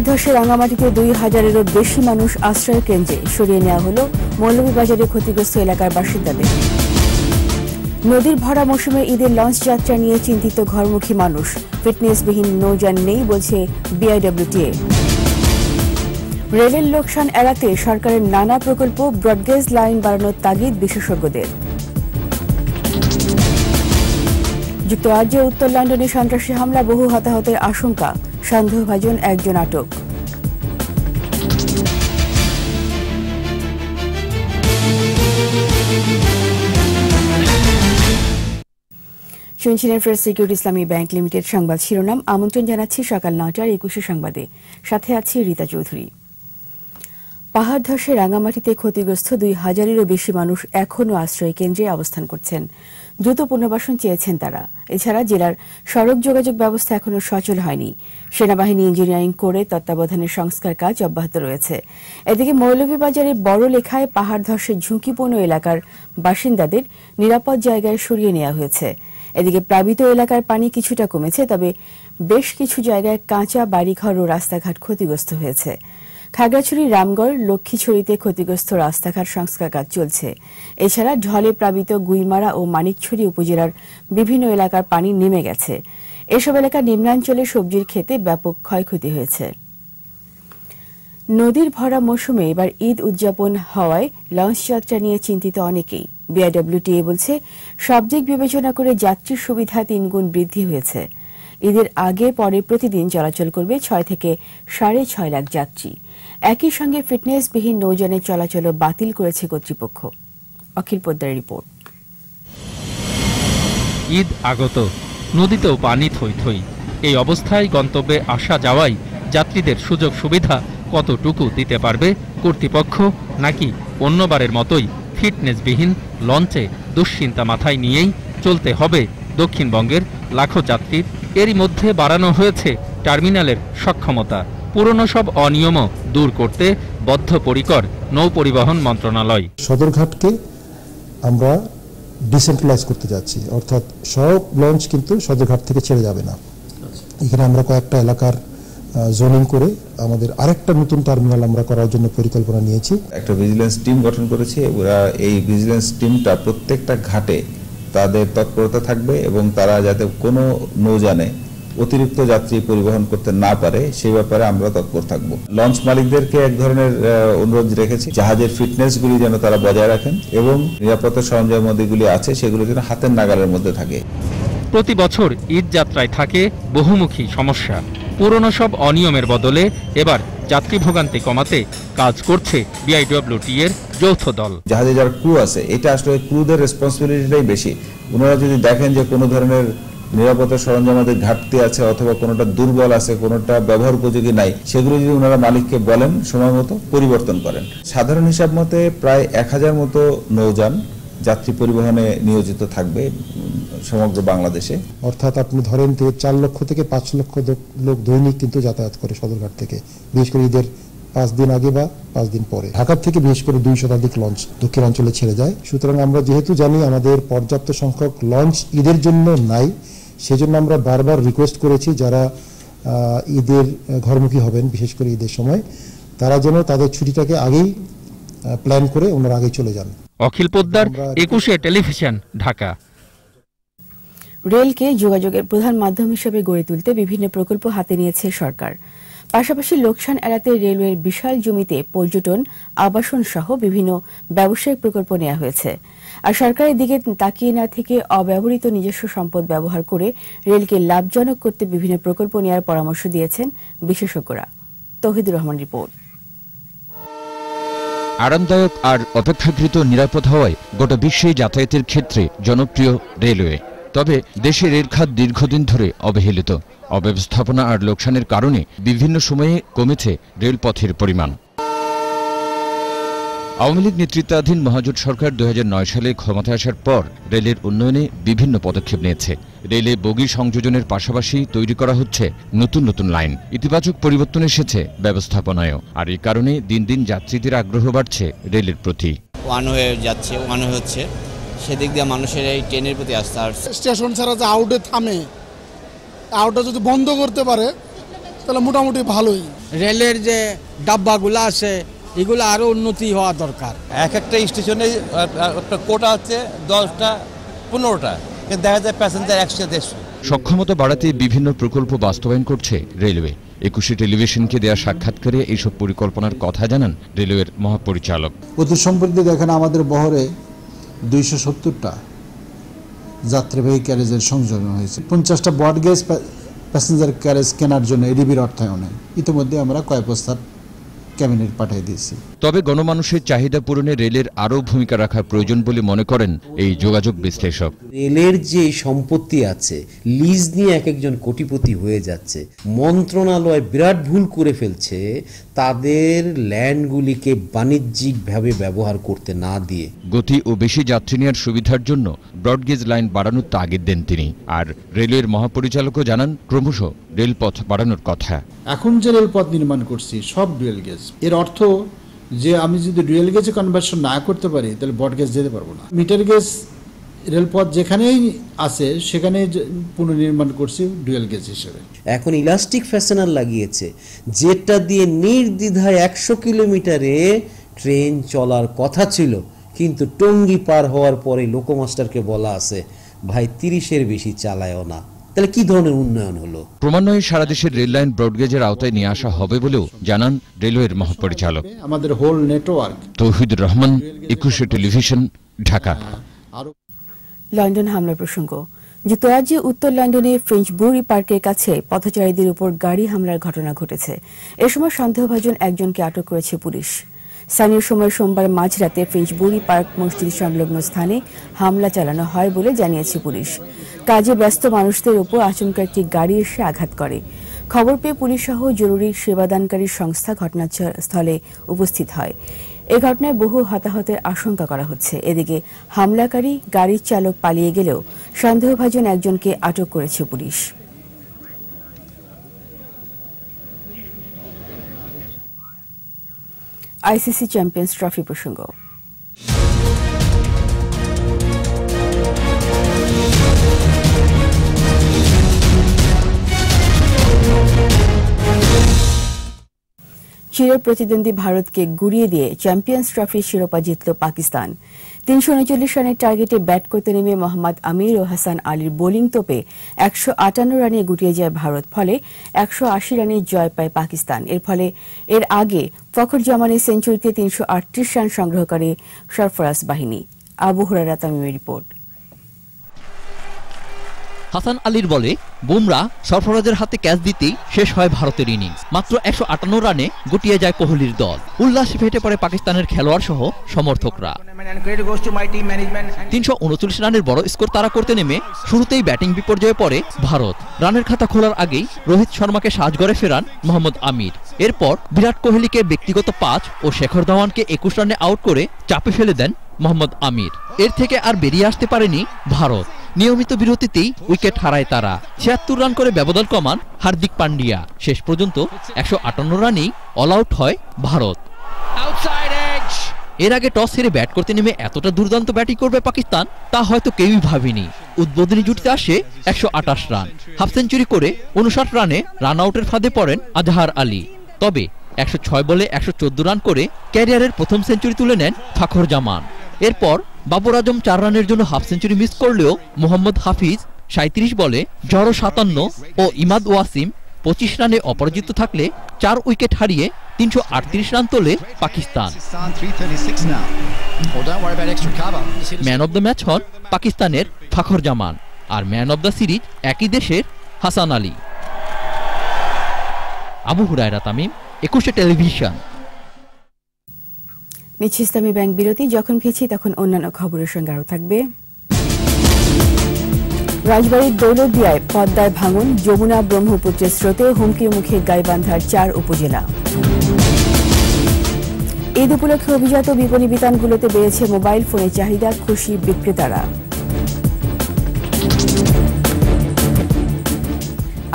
ধসে রাঙামাটিতে ২,০০০-এরও বেশি মানুষ আশ্রয় কেন্দ্রে সরিয়ে নেওয়া হল মৌলভীবাজারে ক্ষতিগ্রস্ত এলাকার বাসিন্দাদের। নদীর ভরা মৌসুমে ঈদের লঞ্চ যাত্রা নিয়ে চিন্তিত ঘরমুখী মানুষ। ফিটনেসবিহীন নৌযান নেই বলছে বিআইডব্লিউটিএ। রেলের লোকসান এড়াতে সরকারের নানা প্রকল্প, ব্রডগেজ লাইন বাড়ানোর তাগিদ বিশেষজ্ঞদের। যুক্তরাজ্যের উত্তর লন্ডনে সন্ত্রাসী হামলা, বহু হতাহতের আশঙ্কা, সন্দেহভাজন একজন আটক। শুনছিলেন ফ্রেশ সিকিউরিটি ইসলামী ব্যাংক লিমিটেড সংবাদ শিরোনাম। আমন্ত্রণ জানাচ্ছি সকাল ৯টার ২১ সংবাদে। সাথে আছি রীতা চৌধুরী। পাহাড় ধসে রাঙামাটিতে ক্ষতিগ্রস্ত ২,০০০-এরও বেশি মানুষ এখনও আশ্রয় কেন্দ্রে অবস্থান করছেন। দ্রুত পুনর্বাসন চেয়েছেন তারা। এছাড়া জেলার সড়ক যোগাযোগ ব্যবস্থা এখনও সচল হয়নি। সেনাবাহিনী ইঞ্জিনিয়ারিং করে তত্ত্বাবধানে সংস্কার কাজ অব্যাহত রয়েছে। এদিকে মৌলভীবাজারের বড় লেখায় পাহাড় ধসে ঝুঁকিপূর্ণ এলাকার বাসিন্দাদের নিরাপদ জায়গায় সরিয়ে নেওয়া হয়েছে। এদিকে প্লাবিত এলাকার পানি কিছুটা কমেছে, তবে বেশ কিছু জায়গায় কাঁচা বাড়িঘর ও রাস্তাঘাট ক্ষতিগ্রস্ত হয়েছে। খাগড়াছড়ি, রামগড়, লক্ষ্মীছড়িতে ক্ষতিগ্রস্ত রাস্তাঘাট সংস্কার কাজ চলছে। এছাড়া ঢলে প্লাবিত গুইমারা ও মানিকছড়ি উপজেলার বিভিন্ন এলাকার পানি নেমে গেছে। এসব এলাকার নিম্নাঞ্চলে সবজির ক্ষেতে ব্যাপক ক্ষয়ক্ষতি হয়েছে। নদীর ভরা মৌসুমে এবার ঈদ উদযাপন হওয়ায় লঞ্চ যাত্রা নিয়ে চিন্তিত অনেকেই। বিআইডব্লিউটিএ বলছে, সব দিক বিবেচনা করে যাত্রীর সুবিধা ৩ গুণ বৃদ্ধি হয়েছে। ঈদের আগে পরে প্রতিদিন চলাচল করবে ৬ থেকে ৬.৫ লাখ যাত্রী। একই সঙ্গে ফিটনেসবিহীন নৌযানের চলাচলও বাতিল করেছে কর্তৃপক্ষ। অখিল পোদ্দারের রিপোর্ট। ঈদ আগত, নদীতেও পানি থই থই। এই অবস্থায় গন্তব্যে আসা যাওয়ায় যাত্রীদের সুযোগ সুবিধা কতটুকু দিতে পারবে কর্তৃপক্ষ, নাকি অন্যবারের মতোই ফিটনেসবিহীন লঞ্চে দুশ্চিন্তা মাথায় নিয়েই চলতে হবে দক্ষিণবঙ্গের লাখো যাত্রীর। এরই মধ্যে বাড়ানো হয়েছে টার্মিনালের সক্ষমতা। পুরনো সব অনিয়মও দূর করতে বদ্ধপরিকর নৌ পরিবহন মন্ত্রণালয়। সদরঘাটকে আমরা ডিসেন্ট্রালাইজ করতে যাচ্ছি, অর্থাৎ সব লঞ্চ কিন্তু সদরঘাট থেকে ছেড়ে যাবে না। এখানে আমরা কয়েকটা এলাকার জোনিং করে আমাদের আরেকটা নতুন টার্মিনাল আমরা করার জন্য পরিকল্পনা নিয়েছি। একটা ভিজিলেন্স টিম গঠন করেছি। ওরা এই ভিজিলেন্স টিমটা প্রত্যেকটা ঘাটে তাদের তৎপরতা থাকবে এবং তারা যাতে কোনো নৌযানে অতিরিক্ত যাত্রী পরিবহন করতে না পারে সেই ব্যাপারে আমরা তৎপর থাকব। লঞ্চ মালিকদেরকে এক ধরনের অনুরোধ রেখেছি, জাহাজের ফিটনেসগুলি যেন তারা বজায় রাখেন এবং নিরাপত্তা সরঞ্জামাদিগুলি আছে সেগুলো যেন হাতের নাগালের মধ্যে থাকে। প্রতি বছর ঈদ যাত্রায় থাকে বহুমুখী সমস্যা। পুরনো সব অনিয়মের বদলে এবার যাত্রী ভোগান্তি কমাতে কাজ করছে বিআইডব্লিউটিএর যৌথ দল। জাহাজে যারা ক্রু আছে, এটা আসলে ক্রুদের রেসপন্সিবিলিটিটাই বেশি। ওনারা যদি দেখেন যে কোনো ধরনের নিরাপত্তা সরঞ্জামাদের ঘাটতি আছে অথবা কোনোটা দুর্বল আছে, কোনোটা ব্যবহার উপযোগী নাই, সেগুলো যদি ওনারা মালিককে বলেন সময় মতো পরিবর্তন করেন। সাধারণ হিসাব মতে প্রায় ১,০০০ মতো নৌযান যাত্রী পরিবহনে নিয়োজিত থাকবে সমগ্র বাংলাদেশে। অর্থাৎ আপনি ধরেন ৪ লক্ষ থেকে ৫ লক্ষ লোক দৈনিক কিন্তু যাতায়াত করে সদরঘাট থেকে, বিশেষ করে ঈদের ৫ দিন আগে বা ৫ দিন পরে। ঢাকার থেকে বিশেষ করে ২ শতাধিক লঞ্চ দক্ষিণাঞ্চলে ছেড়ে যায়। সুতরাং আমরা যেহেতু জানি আমাদের পর্যাপ্ত সংখ্যক লঞ্চ ঈদের জন্য নাই, সেজন্য আমরা বারবার রিকোয়েস্ট করেছি যারা ঈদের ঘরমুখী হবেন, বিশেষ করে ঈদের সময়, তারা যেন তাদের ছুটিটাকে আগেই প্ল্যান করে ওনারা আগেই চলে যান। অখিল পোদ্দার, ২১ টেলিভিশন, ঢাকা। রেলকে যোগাযোগের প্রধান মাধ্যম হিসেবে গড়ে তুলতে বিভিন্ন প্রকল্প হাতে নিয়েছে সরকার। পাশাপাশি লোকসান এড়াতে রেলওয়ের বিশাল জমিতে পর্যটন, আবাসন সহ বিভিন্ন ব্যবসায়িক প্রকল্প নেওয়া হয়েছে। আর সরকারের দিকে তাকিয়ে না থেকে অব্যবহৃত নিজস্ব সম্পদ ব্যবহার করে রেলকে লাভজনক করতে বিভিন্ন প্রকল্প নেওয়ার পরামর্শ দিয়েছেন বিশেষজ্ঞরা। তৌহিদুর রহমান রিপোর্ট। আরামদায়ক আর অপেক্ষাকৃত নিরাপদ হওয়ায় গোটা বিশ্বে যাতায়াতের ক্ষেত্রে জনপ্রিয় রেলওয়ে। তবে দেশে রেলখাত দীর্ঘদিন ধরে অবহেলিত। অব্যবস্থাপনা আর লোকসানের কারণে বিভিন্ন সময়ে কমেছে রেলপথের পরিমাণ। আওয়ামী লীগ নেতৃত্বাধীন মহাজোট সরকার ২০০৯ সালে ক্ষমতায় আসার পর রেলের উন্নয়নে বিভিন্ন পদক্ষেপ নিয়েছে। রেলে বগি সংযোজনের পাশাপাশি তৈরি করা হচ্ছে নতুন নতুন লাইন। ইতিবাচক পরিবর্তন এসেছে ব্যবস্থাপনায়ও, আর এই কারণে দিন দিন যাত্রীদের আগ্রহ বাড়ছে রেলের প্রতি। ওয়ান ওয়ে যাচ্ছে, ওয়ান ওয়ে হচ্ছে, সেদিক দিয়ে মানুষের এই ট্রেনের প্রতি আস্থা। স্টেশন ছাড়া যে আউটে থামে, আউটে যদি বন্ধ করতে পারে তাহলে মোটামুটি ভালোই। রেলের যে ডাব্বাগুলো আছে এগুলো আরও উন্নতি হওয়া দরকার। এক একটা স্টেশনে একটা কোটা হচ্ছে 10টা 15টা, কিন্তু দেখা যায় প্যাসেঞ্জার 100-150। সক্ষমতা বাড়াতে বিভিন্ন প্রকল্প বাস্তবায়ন করছে রেলওয়ে। 21 টেলিভিশনকে দেওয়া সাক্ষাৎকারে এইসব পরিকল্পনার কথা জানান রেলওয়ের মহাপরিচালক। অতি সম্প্রতি দেখেন আমাদের বহরে 270টা যাত্রীবাহী ক্যারেজের সংযোজন হয়েছে। 50টা ব্রডগেজ প্যাসেঞ্জার ক্যারেজ কেনার জন্য এডিবির অর্থায়নে ইতিমধ্যে আমরা কয় প্রস্তাব ক্যাবিনেট পাঠিয়ে দিয়েছি। তবে গণমানুষের চাহিদা পূরণে রেলের আরও ভূমিকা রাখা প্রয়োজন বলে মনে করেন এই যোগাযোগ বিশ্লেষক। রেলের যে সম্পত্তি আছে লিজ নিয়ে এক একজন কোটিপতি হয়ে যাচ্ছে। মন্ত্রণালয় বিরাট ভুল করে ফেলছে তাদের ল্যান্ডগুলিকে বাণিজ্যিকভাবে ব্যবহার করতে না দিয়ে। গতি ও বেশি যাত্রী নেওয়ার সুবিধার জন্য ব্রডগেজ লাইন বাড়ানোর তাগিদ দেন তিনি। আর রেলওয়ের মহাপরিচালকও জানান ক্রমশ রেলপথ বাড়ানোর কথা। এখন যে রেলপথ নির্মাণ করছি সব ডুয়েল গেজ। এর অর্থ যে আমি যদি ডুয়েল গেজে কনভার্সন না করতে পারি তাহলে ব্রডগেজ যেতে পারবো না। মিটার গেজ রেলপথ যেখানেই আছে সেখানে পুনর্নির্মাণ করছি ডুয়েল গেজ হিসেবে। এখন ইলাস্টিক ফ্যাশনার লাগিয়েছে যেটা দিয়ে নির্দ্বিধায় 100 কিলোমিটারে ট্রেন চলার কথা ছিল, কিন্তু টঙ্গী পার হওয়ার পরে লোকোমাস্টারকে বলা আছে ভাই 30-এর বেশি চালায়ও না। তাহলে কি ধরনের উন্নয়ন হলো? ক্রমান্বয়ে সারা দেশের রেল লাইন ব্রডগেজের আওতায় নিয়ে আসা হবে বলেও জানান রেলওয়ের মহাপরিচালক। আমাদের whole network. Tauhidur Rahman, 21 television, Dhaka. London হামলার প্রসঙ্গ। যুক্তরাজ্যে উত্তর লন্ডনে ফিঞ্চবুরি পার্কের কাছে পথচারীদের উপর গাড়ি হামলার ঘটনা ঘটেছে। এ সময় সন্দেহভাজন একজনকে আটক করেছে পুলিশ। স্থানীয় সময় সোমবার মাঝরাতে ফিঞ্চবুরি পার্ক মসজিদ সংলগ্ন স্থানে হামলা চালানো হয় বলে জানিয়েছে পুলিশ। কাজে ব্যস্ত মানুষদের উপর আচমকা একটি গাড়ি এসে আঘাত করে। খবর পেয়ে পুলিশ সহ জরুরি সেবাদানকারী সংস্থা ঘটনাস্থলে উপস্থিত হয়। এ ঘটনায় বহু হতাহতের আশঙ্কা করা হচ্ছে। এদিকে হামলাকারী গাড়ির চালক পালিয়ে গেলেও সন্দেহভাজন একজনকে আটক করেছে পুলিশ। আইসিসি চ্যাম্পিয়ন্স ট্রফি প্রসঙ্গ। চির প্রতিদ্বন্দ্বী ভারতকে গুড়িয়ে দিয়ে চ্যাম্পিয়ন্স ট্রফির শিরোপা জিতল পাকিস্তান। 339 রানের টার্গেটে ব্যাট করতে নেমে মোহাম্মদ আমির ও হাসান আলীর বোলিং তোপে 158 রানে গুটিয়ে যায় ভারত। ফলে 180 রানে জয় পায় পাকিস্তান। এর আগে ফখর জামানের সেঞ্চুরিতে 338 রান সংগ্রহ করে সরফরাজ বাহিনী। আবু হুরায়রা তামিমের রিপোর্ট। হাসান আলীর বলে বুমরা সরফরাজের হাতে ক্যাচ দিতেই শেষ হয় ভারতের ইনিংস। মাত্র 158 রানে গুটিয়ে যায় কোহলির দল। উল্লাসে ফেটে পড়ে পাকিস্তানের খেলোয়াড় সহ সমর্থকরা। 339 রানের বড় স্কোর তাড়া করতে নেমে শুরুতেই ব্যাটিং বিপর্যয়ে পড়ে ভারত। রানের খাতা খোলার আগেই রোহিত শর্মাকে সাজঘরে ফেরান মোহাম্মদ আমির। এরপর বিরাট কোহলিকে ব্যক্তিগত 5 ও শেখর ধাওয়ানকে 21 রানে আউট করে চাপে ফেলে দেন মোহাম্মদ আমির। এর থেকে আর বেরিয়ে আসতে পারেনি ভারত। নিয়মিত বিরতিতেই উইকেট হারায় তারা। 76 রান করে ব্যবধান কমান হার্দিক পান্ডিয়া। শেষ পর্যন্ত 158 রানেই অল আউট হয় ভারত। এর আগে টস হেরে ব্যাট করতে নেমে এতটা দুর্দান্ত ব্যাটিং করবে পাকিস্তান তা হয়তো কেউই ভাবেনি। উদ্বোধনী জুটিতে আসে 128 রান। হাফ সেঞ্চুরি করে 59 রানে রান আউটের ফাঁদে পড়েন আজহার আলী। তবে 106 বলে 114 রান করে ক্যারিয়ারের প্রথম সেঞ্চুরি তুলে নেন ফখর জামান। এরপর বাবর আজম 4 রানের জন্য হাফ সেঞ্চুরি মিস করলেও মোহাম্মদ হাফিজ 37 বলে জড়ো 57 ও ইমাদ ওয়াসিম 25 রানে অপরাজিত থাকলে 4 উইকেট হারিয়ে 338 রান তোলে Pakistan. Man of the match হন পাকিস্তানের ফখর জামান, আর ম্যান অব দ্য সিরিজ একই দেশের হাসান আলী। আবু হুরায়রা তামিম, 21 টেলিভিশন। নিচ্ছি ইসলামী ব্যাংক বিরতি। যখন ফিরছি তখন অন্যান্য খবরের সঙ্গে আরও থাকবে। রাজবাড়ীর দৌলতদিয়ায় পদ্মায় ভাঙন, যমুনা ব্রহ্মপুত্রের স্রোতে হুমকির মুখে গাইবান্ধার 4 উপজেলা। ঈদ উপলক্ষে অভিজাত বিপণী বিতানগুলোতে বেড়েছে মোবাইল ফোনের চাহিদা, খুশি বিক্রেতারা।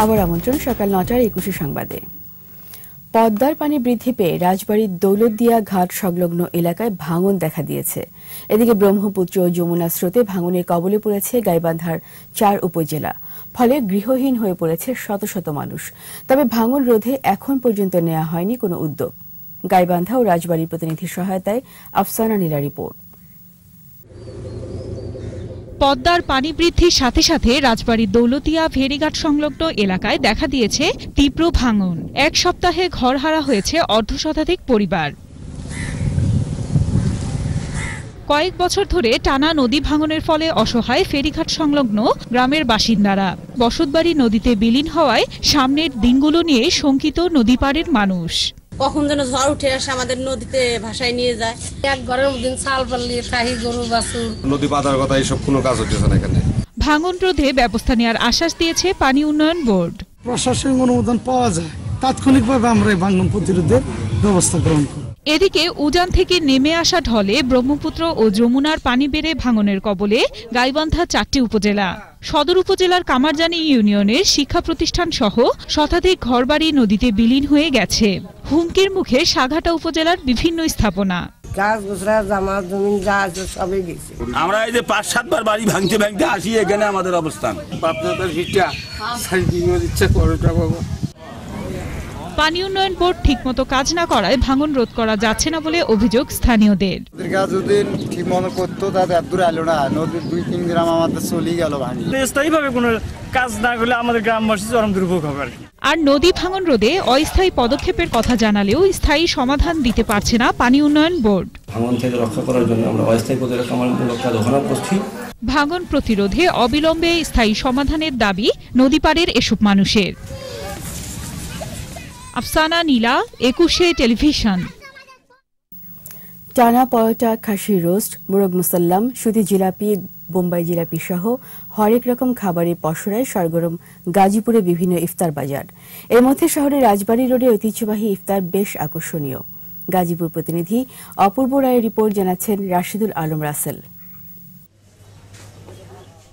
আবার আমন্ত্রণ সকাল 9টার 21 সংবাদে। পদ্মার পানি বৃদ্ধি পেয়ে রাজবাড়ীর দৌলতদিয়া ঘাট সংলগ্ন এলাকায় ভাঙন দেখা দিয়েছে। এদিকে ব্রহ্মপুত্র ও যমুনা স্রোতে ভাঙনের কবলে পড়েছে গাইবান্ধার 4 উপজেলা, ফলে গৃহহীন হয়ে পড়েছে শত শত মানুষ। তবে ভাঙন রোধে এখন পর্যন্ত নেওয়া হয়নি কোনো উদ্যোগ। গাইবান্ধা ও রাজবাড়ীর প্রতিনিধির সহায়তায় আফসানা নীলা রিপোর্ট। পদ্মার পানি বৃদ্ধির সাথে সাথে রাজবাড়ীর দৌলতিয়া ফেরিঘাট সংলগ্ন এলাকায় দেখা দিয়েছে তীব্র ভাঙন। এক সপ্তাহে ঘরহারা হয়েছে অর্ধশতাধিক পরিবার। কয়েক বছর ধরে টানা নদী ভাঙনের ফলে অসহায় ফেরিঘাট সংলগ্ন গ্রামের বাসিন্দারা। বসতবাড়ি নদীতে বিলীন হওয়ায় সামনের দিনগুলো নিয়ে শঙ্কিত নদী পাড়ের মানুষ। কখন যেন ঝড় উঠে আসে আমাদের নদীতে ভাসায় নিয়ে যায়। এক ঘরের মধ্যে চাল পাল্লি খাহি গরু বাছুর। নদী পাতার কথা এইসব কোনো কাজ হচ্ছে না এখানে। ভাঙন রোধে ব্যবস্থা নেওয়ার আশ্বাস দিয়েছে পানি উন্নয়ন বোর্ড। প্রশাসনিক অনুমোদন পাওয়া যায় তাৎক্ষণিকভাবে আমরা এই ভাঙন প্রতিরোধের ব্যবস্থা গ্রহণ করি। এদিকে উজান থেকে নেমে আসা ঢলে ব্রহ্মপুত্র ও যমুনার পানি বেড়ে ভাঙনের কবলে গাইবান্ধা 4টি উপজেলা। সদর উপজেলার কামারজানি ইউনিয়নের শিক্ষা প্রতিষ্ঠান সহ শতাধিক ঘরবাড়ি নদীতে বিলীন হয়ে গেছে। হুমকির মুখে সাঘাটা উপজেলার বিভিন্ন স্থাপনা। আমরা এই যে 5-7 বার বাড়ি ভাঙতে ভাঙতে আসি, এখানে আমাদের অবস্থান। পানি উন্নয়ন বোর্ড ঠিকমতো কাজ না করায় ভাঙন রোধ করা যাচ্ছে না বলে অভিযোগ স্থানীয়দের। স্থায়ীভাবে কোনো কাজ না করলে আমাদের গ্রামবাসী চরম দুর্ভোগ হবে। আর নদী ভাঙন রোধে অস্থায়ী পদক্ষেপের কথা জানালেও স্থায়ী সমাধান দিতে পারছে না পানি উন্নয়ন বোর্ড। ভাঙন থেকে রক্ষা করার জন্য আমরা অস্থায়ী পদক্ষেপ গ্রহণ করছি। ভাঙন প্রতিরোধে অবিলম্বে স্থায়ী সমাধানের দাবি নদীপাড়ের এসব মানুষের। আফসানা নীলা, 21 টেলিভিশন। টানা পরোটা, খাসির রোস্ট, মোরগ মুসাল্লাম, সুতি জিলাপি, বোম্বাই জিলাপি সহ হরেক রকম খাবারের পসরায় সরগরম গাজীপুরে বিভিন্ন ইফতার বাজার। এর মধ্যে শহরের রাজবাড়ী রোডে ঐতিহ্যবাহী ইফতার বেশ আকর্ষণীয়। গাজীপুর প্রতিনিধি অপূর্ব রায়ের রিপোর্ট, জানাচ্ছেন রাশিদুল আলম রাসেল।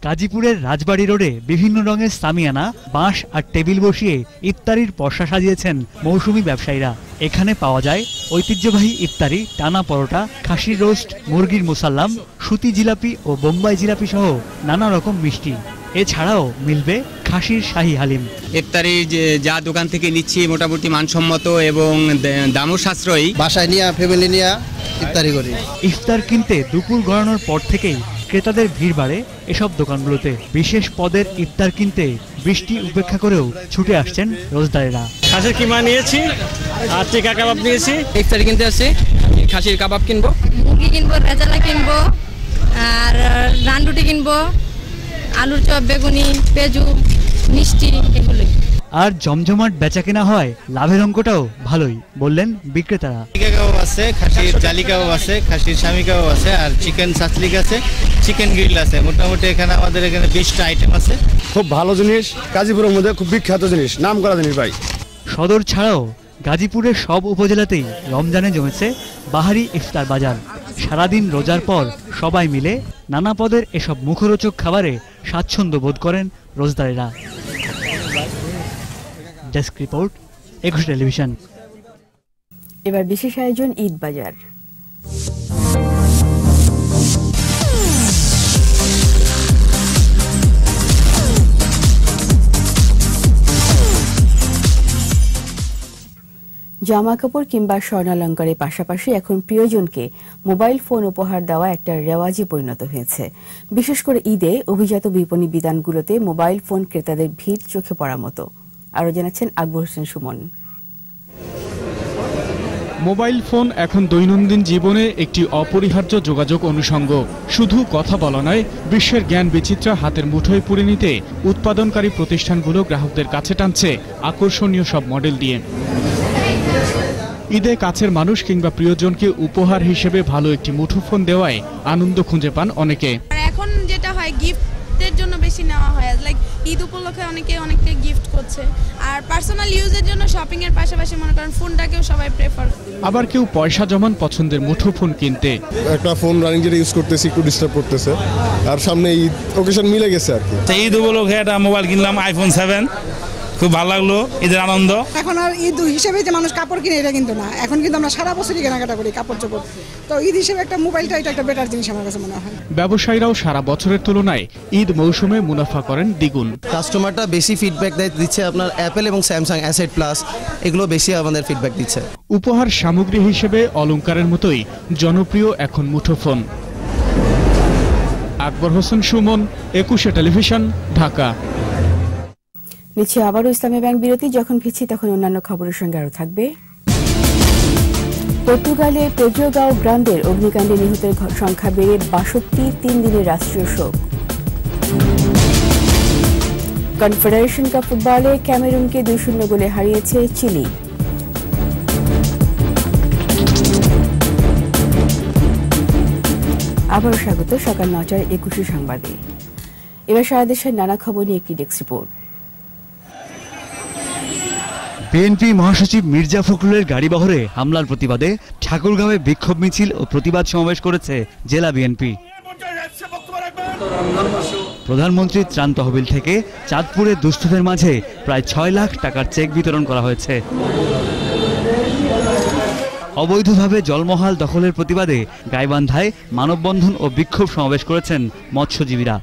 গাজীপুরের রাজবাড়ী রোডে বিভিন্ন রঙের সামিয়ানা, বাঁশ আর টেবিল বসিয়ে ইফতারির পসরা সাজিয়েছেন মৌসুমী ব্যবসায়ীরা। এখানে পাওয়া যায় ঐতিহ্যবাহী ইফতারি, টানা পরোটা, খাসির রোস্ট, মুরগির মুসাল্লাম, সুতি জিলাপি ও বোম্বাই জিলাপি সহ নানা রকম মিষ্টি। এছাড়াও মিলবে খাসির শাহী হালিম। ইফতারি যা দোকান থেকে নিচ্ছি মোটামুটি মানসম্মত এবং দামও সাশ্রয়ী। বাসায় নিয়ে ফ্যামিলি নিয়ে ইফতারি করি। ইফতার কিনতে দুপুর গড়ানোর পর থেকেই ক্রেতাদের ভিড় বাড়ে এসব দোকানগুলোতে। বিশেষ পদের ইফতার কিনতে বৃষ্টি উপেক্ষা করেও ছুটে আসছেন রোজদারেরা। খাসির কিমা নিয়েছি আর টিকা কাবাব নিয়েছি। ইফতারি কিনতে আসছি, খাসির কাবাব কিনবো, মুরগি কিনবো, রেজালা কিনবো, আর রানরুটি কিনবো, আলুর চপ, বেগুনি, পেঁজু, মিষ্টি, এগুলোই। আর জমজমাট বেচা কেনা হয়, লাভের অঙ্কটাও ভালোই বললেন বিক্রেতারা। কাবাব আছে, খাসির জালি কাবাব আছে, খাসির স্বামী কাবাব আছে, আর চিকেন সাসলিক আছে, চিকেন গ্রিল আছে। মোটামুটি এখানে আমাদের এখানে 20টা আইটেম আছে। খুব ভালো জিনিস, গাজীপুরের মধ্যে খুব বিখ্যাত জিনিস, নাম করা জিনিস ভাই। সদর ছাড়াও গাজীপুরের সব উপজেলাতেই রমজানে জমেছে বাহারি ইফতার বাজার। সারাদিন রোজার পর সবাই মিলে নানা পদের এসব মুখরোচক খাবারে স্বাচ্ছন্দ্য বোধ করেন রোজদারেরা। Desk report, 21 television. এবার বিশেষ আয়োজন ঈদ বাজার। জামা কাপড় কিংবা স্বর্ণালঙ্কারের পাশাপাশি এখন প্রিয়জনকে মোবাইল ফোন উপহার দেওয়া একটা রেওয়াজে পরিণত হয়েছে। বিশেষ করে ঈদে অভিজাত বিপণী বিতানগুলোতে মোবাইল ফোন ক্রেতাদের ভিড় চোখে পড়ার মতো। আরও জানাচ্ছেন আকবর হোসেন সুমন। মোবাইল ফোন এখন দৈনন্দিন জীবনে একটি অপরিহার্য যোগাযোগ অনুষঙ্গ। শুধু কথা বলা নয়, বিশ্বের জ্ঞান বিচিত্রা হাতের মুঠোয় পুরে নিতে উৎপাদনকারী প্রতিষ্ঠানগুলো গ্রাহকদের কাছে টানছে আকর্ষণীয় সব মডেল দিয়ে। ঈদে কাছের মানুষ কিংবা প্রিয়জনকে উপহার হিসেবে ভালো একটি মুঠোফোন দেওয়ায় আনন্দ খুঁজে পান অনেকে। এখন যেটা হয় গিফটের জন্য বেশি নেওয়া হয়, লাইক ঈদ উপলক্ষে অনেকে গিফট করছে, আর পার্সোনাল ইউজের জন্য শপিং এর পাশাপাশি মনে করেন ফোনটাকেও সবাই প্রেফার করে। আবার কেউ পয়সা জমান পছন্দের মুঠোফোন কিনতে। একটা ফোন রানিং যেটা ইউজ করতেছি একটু ডিস্টার্ব করতেছে, আর সামনে ঈদ ওকেশন মিলে গেছে আর কি। ঈদ উপলক্ষে একটা মোবাইল কিনলাম, আইফোন 7, খুব ভালো লাগলো, ঈদের আনন্দ। এখন আর ঈদ হিসেবে যে মানুষ কাপড় কিনে এটা কিন্তু না, এখন কিন্তু আমরা সারা বছরই কেনাকাটা করি কাপড় চোপড়। তো ঈদ হিসেবে একটা মোবাইলটা এটা একটা বেটার জিনিস আমার কাছে মনে হয়। ব্যবসায়ীরাও সারা বছরের তুলনায় ঈদ মৌসুমে মুনাফা করেন দ্বিগুণ। কাস্টমারটা বেশি ফিডব্যাক দিচ্ছে আপনার অ্যাপেল এবং স্যামসাং অ্যাসেট প্লাস, এগুলো বেশি আমাদের ফিডব্যাক দিচ্ছে। উপহার সামগ্রী হিসেবে অলংকারের মতোই জনপ্রিয় এখন মুঠোফোন। আকবর হোসেন সুমন, 21 টেলিভিশন, ঢাকা। নিচ্ছে আবারও ইসলামী ব্যাংক বিরতি। যখন ফিরছি তখন অন্যান্য খবরের সঙ্গে আরো থাকবে। পর্তুগালে পেড্রোগাও গ্রান্ডের অগ্নিকাণ্ডে নিহতের সংখ্যা বেড়ে 62, 3 দিনের রাষ্ট্রীয় শোক। কনফেডারেশন কাপ ফুটবলে ক্যামেরুনকে 2-0 গোলে হারিয়েছে চিলি। আবারও স্বাগত সকাল 9টার 21 সংবাদে। এবার সারা দেশের নানা খবর নিয়ে একটি ডেস্ক রিপোর্ট। বিএনপি মহাসচিব মির্জা ফখরুলের গাড়িবহরে হামলার প্রতিবাদে ঠাকুরগাঁওয়ে বিক্ষোভ মিছিল ও প্রতিবাদ সমাবেশ করেছে জেলা বিএনপি। প্রধানমন্ত্রীর ত্রাণ তহবিল থেকে চাঁদপুরে দুস্থদের মাঝে প্রায় 6 লাখ টাকার চেক বিতরণ করা হয়েছে। অবৈধভাবে জলমহাল দখলের প্রতিবাদে গাইবান্ধায় মানববন্ধন ও বিক্ষোভ সমাবেশ করেছেন মৎস্যজীবীরা।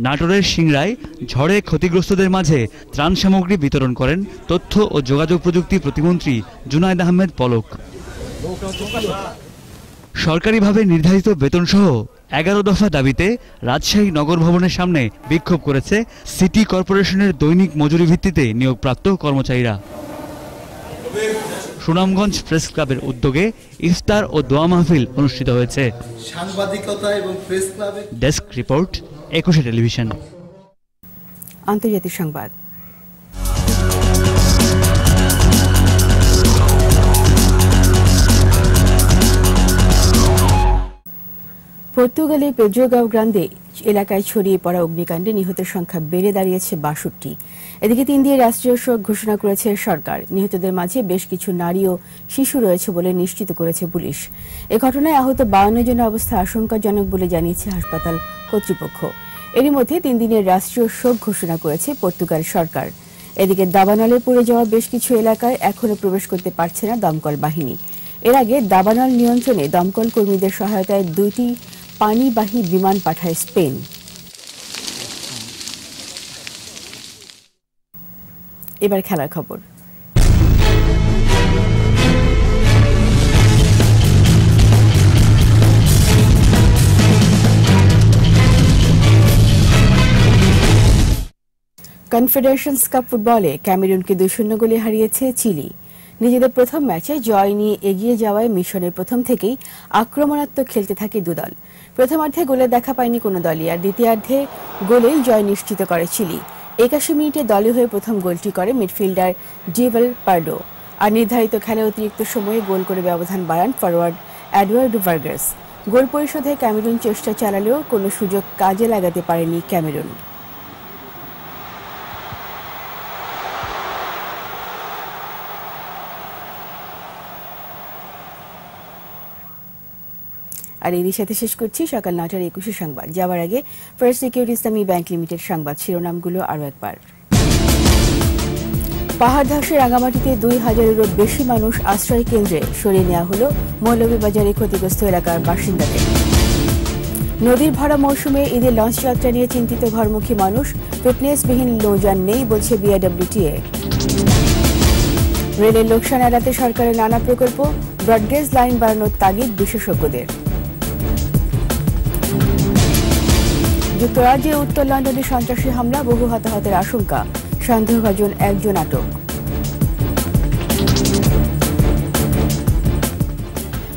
নাটোরের সিংড়ায় ঝড়ে ক্ষতিগ্রস্তদের মাঝে ত্রাণ সামগ্রী বিতরণ করেন তথ্য ও যোগাযোগ প্রযুক্তি প্রতিমন্ত্রী জুনায়েদ আহমেদ পলক। সরকারিভাবে নির্ধারিত বেতনসহ 11 দফা দাবিতে রাজশাহী নগর ভবনের সামনে বিক্ষোভ করেছে সিটি কর্পোরেশনের দৈনিক মজুরি ভিত্তিতে নিয়োগপ্রাপ্ত কর্মচারীরা। সুনামগঞ্জ প্রেস ক্লাবের উদ্যোগে ইফতার ও দোয়া মাহফিল অনুষ্ঠিত হয়েছে। সাংবাদিকতা এবং প্রেস ক্লাবের ডেস্ক রিপোর্ট, 21 টেলিভিশন। আন্তর্জাতিক সংবাদ। পর্তুগালে পেড্রোগাও গ্রান্দে এলাকায় ছড়িয়ে পড়া অগ্নিকাণ্ডে নিহতের সংখ্যা বেড়ে দাঁড়িয়েছে 62। এদিকে 3 দিয়ে রাষ্ট্রীয় শোক ঘোষণা করেছে সরকার। নিহতদের মাঝে বেশ কিছু নারী ও শিশু রয়েছে বলে নিশ্চিত করেছে পুলিশ। এ ঘটনায় আহত 52 জনের অবস্থা আশঙ্কাজনক বলে জানিয়েছে হাসপাতাল কর্তৃপক্ষ। এরই মধ্যে 3 দিনের রাষ্ট্রীয় শোক ঘোষণা করেছে পর্তুগাল সরকার। এদিকে দাবানলে পড়ে যাওয়া বেশ কিছু এলাকায় এখনো প্রবেশ করতে পারছে না দমকল বাহিনী। এর আগে দাবানল নিয়ন্ত্রণে দমকল কর্মীদের সহায়তায় 2টি পানিবাহী বিমান পাঠায় স্পেন। এবার খেলার খবর। কনফেডারেশন কাপ ফুটবলে ক্যামেরুনকে 2-0 গোলে হারিয়েছে চিলি। নিজেদের প্রথম ম্যাচে জয় নিয়ে এগিয়ে যাওয়ায় মিশনের প্রথম থেকেই আক্রমণাত্মক খেলতে থাকে দুদল। প্রথমার্ধে গোলের দেখা পায়নি কোনো দলই, আর দ্বিতীয়ার্ধে গোলেই জয় নিশ্চিত করে চিলি। 81 মিনিটে দলীয় হয়ে প্রথম গোলটি করে মিডফিল্ডার ডিভেল পার্ডো, আর নির্ধারিত খেলায় অতিরিক্ত সময়ে গোল করে ব্যবধান বাড়ান ফরওয়ার্ড এডওয়ার্ডো ভার্গাস। গোল পরিশোধে ক্যামেরুন চেষ্টা চালালেও কোনো সুযোগ কাজে লাগাতে পারেনি ক্যামেরুন। আর এরই সাথে শেষ করছি সকাল 9টার 21 সংবাদ। যাওয়ার আগে ফার্স্ট সিকিউরিটি ইসলামী ব্যাংক লিমিটেড সংবাদ শিরোনামগুলো আরও একবার। পাহাড় ধসে রাঙামাটিতে 2000-এরও বেশি মানুষ আশ্রয় কেন্দ্রে সরিয়ে নেওয়া হলো মৌলভীবাজারে ক্ষতিগ্রস্ত এলাকার বাসিন্দাদের। নদীর ভরা মৌসুমে ঈদের লঞ্চ যাত্রা নিয়ে চিন্তিত ঘরমুখী মানুষ, ফিটনেসবিহীন নৌযান নেই বলছে বিআরডব্লিউটিএ। রেলের লোকসান এড়াতে সরকারের নানা প্রকল্প, ব্রডগেজ লাইন বাড়ানোর তাগিদ বিশেষজ্ঞদের। যুক্তরাজ্যে উত্তর লন্ডনে সন্ত্রাসী হামলা, বহু হতাহতের আশঙ্কা, সন্দেহভাজন 1 আটক।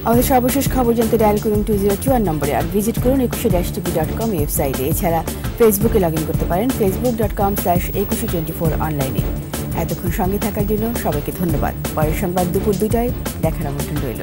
আমাদের সর্বশেষ খবর জানতে ডায়াল করুন 2024 নম্বরে, আর ভিজিট করুন 21-tv.com ওয়েবসাইটে। এছাড়া ফেসবুকে লগ ইন করতে পারেন facebook.com/2124 অনলাইনে। এতক্ষণ সঙ্গে থাকার জন্য সবাইকে ধন্যবাদ। পরের সংবাদ দুপুর 2টায় দেখার আমন্ত্রণ রইল।